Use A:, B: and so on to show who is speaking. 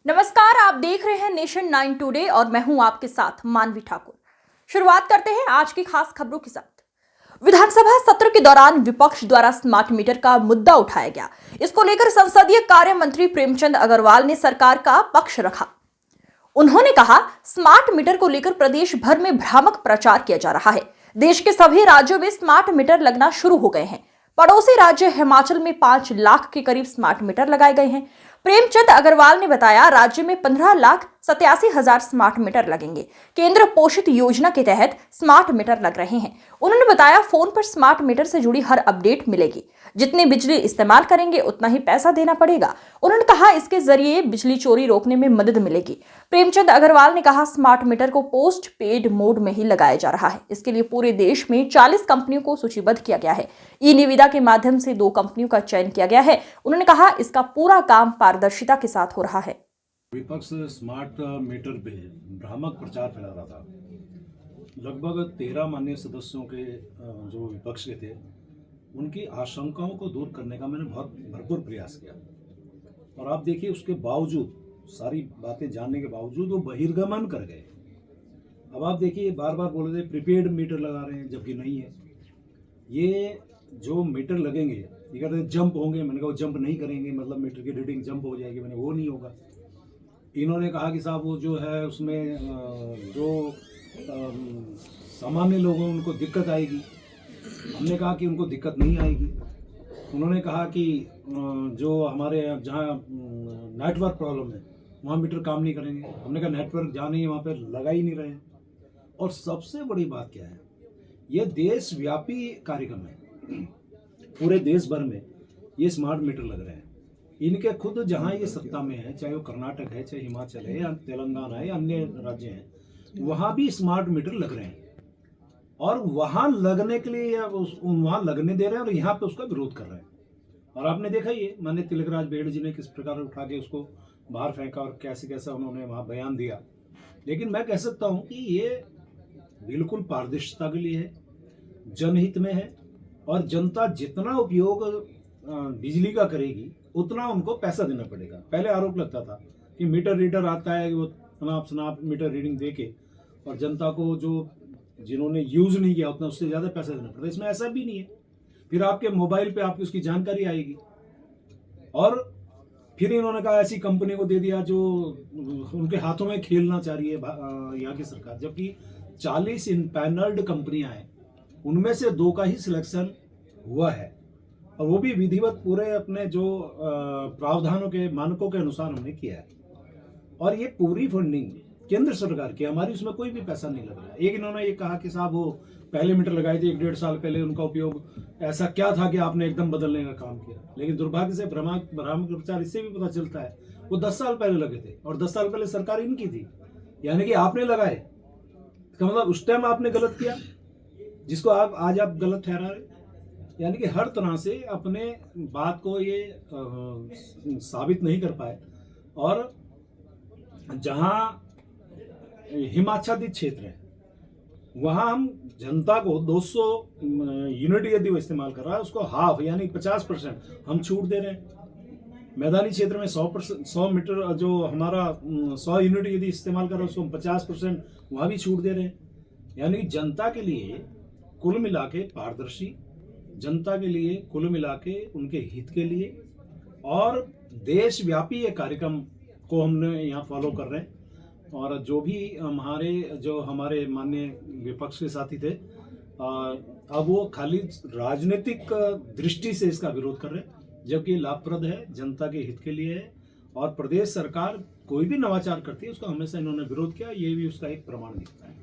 A: नमस्कार, आप देख रहे हैं नेशन 9 टुडे और मैं हूं आपके साथ मानवी ठाकुर। शुरुआत करते हैं आज की खास खबरों के साथ। विधानसभा सत्र के दौरान विपक्ष द्वारा स्मार्ट मीटर का मुद्दा उठाया गया। इसको लेकर संसदीय कार्य मंत्री प्रेमचंद अग्रवाल ने सरकार का पक्ष रखा। उन्होंने कहा, स्मार्ट मीटर को लेकर प्रदेश भर में भ्रामक प्रचार किया जा रहा है। देश के सभी राज्यों में स्मार्ट मीटर लगना शुरू हो गए हैं। पड़ोसी राज्य हिमाचल में 5 लाख के करीब स्मार्ट मीटर लगाए गए हैं। प्रेमचंद अग्रवाल ने बताया, राज्य में 15,87,000 स्मार्ट मीटर लगेंगे। केंद्र पोषित योजना के तहत स्मार्ट मीटर लग रहे हैं। उन्होंने बताया, फोन पर स्मार्ट मीटर से जुड़ी हर अपडेट मिलेगी। जितनी बिजली इस्तेमाल करेंगे उतना ही पैसा देना पड़ेगा। उन्होंने कहा, इसके जरिए बिजली चोरी रोकने में मदद मिलेगी। प्रेमचंद अग्रवाल ने कहा, स्मार्ट मीटर को पोस्ट पेड मोड में ही लगाया जा रहा है। इसके लिए पूरे देश में 40 कंपनियों को सूचीबद्ध किया गया है। ई निविदा के माध्यम से 2 कंपनियों का चयन किया गया है। उन्होंने कहा, इसका पूरा काम पारदर्शिता के साथ हो रहा है।
B: विपक्ष स्मार्ट मीटर पे भ्रामक प्रचार फैला रहा था। लगभग 13 माननीय सदस्यों के जो विपक्ष के थे, उनकी आशंकाओं को दूर करने का मैंने बहुत भरपूर प्रयास किया। और आप देखिए, उसके बावजूद, सारी बातें जानने के बावजूद वो बहिर्गमन कर गए। अब आप देखिए, बार बार बोल रहे थे प्रीपेड मीटर लगा रहे हैं, जबकि नहीं है। ये जो मीटर लगेंगे, ये कहते हैं जंप होंगे। मैंने कहा वो जंप नहीं करेंगे, मतलब मीटर की रीडिंग जंप हो जाएगी। मैंने वो नहीं होगा। इन्होंने कहा कि साहब वो जो है उसमें जो सामान्य लोग हैं उनको दिक्कत आएगी। हमने कहा कि उनको दिक्कत नहीं आएगी। उन्होंने कहा कि जो हमारे जहाँ नेटवर्क प्रॉब्लम है वहाँ मीटर काम नहीं करेंगे। हमने कहा नेटवर्क जहाँ नहीं है वहाँ पर लगा ही नहीं रहे हैं। और सबसे बड़ी बात क्या है, ये देशव्यापी कार्यक्रम है। पूरे देश भर में ये स्मार्ट मीटर लग रहे हैं। इनके खुद जहाँ ये सत्ता में है, चाहे वो कर्नाटक है, चाहे हिमाचल है, या तेलंगाना है, या अन्य राज्य हैं, वहाँ भी स्मार्ट मीटर लग रहे हैं। और वहाँ लगने के लिए या वहाँ लगने दे रहे हैं और यहाँ पे उसका विरोध कर रहे हैं। और आपने देखा ये माननीय तिलकराज बेड़ जी ने किस प्रकार उठा के उसको बाहर फेंका और कैसे कैसा उन्होंने वहाँ बयान दिया। लेकिन मैं कह सकता हूँ कि ये बिल्कुल पारदर्शिता के लिए है, जनहित में है। और जनता जितना उपयोग बिजली का करेगी उतना उनको पैसा देना पड़ेगा। पहले आरोप लगता था कि मीटर रीडर आता है, वो स्नाप मीटर रीडिंग देके और जनता को जो जिन्होंने यूज नहीं किया उतना उससे ज़्यादा पैसा देना पड़ता है। इसमें ऐसा भी नहीं है। फिर आपके मोबाइल पे आपकी उसकी जानकारी आएगी। और फिर इन्होंने कहा ऐसी कंपनी को दे दिया जो उनके हाथों में खेलना चाह रही है यहाँ की सरकार। जबकि 40 इम्पैनल्ड कंपनियां हैं, उनमें से 2 का ही सिलेक्शन हुआ है। और वो भी विधिवत पूरे अपने जो प्रावधानों के मानकों के अनुसार हमने किया है। और ये पूरी फंडिंग केंद्र सरकार की, हमारी उसमें कोई भी पैसा नहीं लग रहा है। एक इन्होंने ये कहा कि साहब वो पहले मीटर लगाए थे 1-1.5 साल पहले, उनका उपयोग ऐसा क्या था कि आपने एकदम बदलने का काम किया। लेकिन दुर्भाग्य से भ्रामक प्रचार इससे भी पता चलता है वो 10 साल पहले लगे थे और 10 साल पहले सरकार इनकी थी। यानी कि आपने लगाए, इसका मतलब उस टाइम आपने गलत किया, जिसको आज आप गलत ठहरा रहे। यानी कि हर तरह से अपने बात को ये साबित नहीं कर पाए। और जहाँ हिमाच्छादित क्षेत्र है वहाँ हम जनता को 200 यूनिट यदि वो इस्तेमाल कर रहा है उसको हाफ यानी 50% हम छूट दे रहे हैं। मैदानी क्षेत्र में 100 मीटर जो हमारा 100 यूनिट यदि इस्तेमाल कर रहा है उसको हम 50% वहाँ भी छूट दे रहे हैं। यानी कि जनता के लिए कुल मिला के पारदर्शी, जनता के लिए कुल मिला के उनके हित के लिए और देशव्यापी ये कार्यक्रम को हमने यहाँ फॉलो कर रहे हैं। और जो भी हमारे माननीय विपक्ष के साथी थे, अब वो खाली राजनीतिक दृष्टि से इसका विरोध कर रहे हैं, जबकि लाभप्रद है, जनता के हित के लिए है। और प्रदेश सरकार कोई भी नवाचार करती है उसका हमेशा इन्होंने विरोध किया, ये भी उसका एक प्रमाण दिखता है।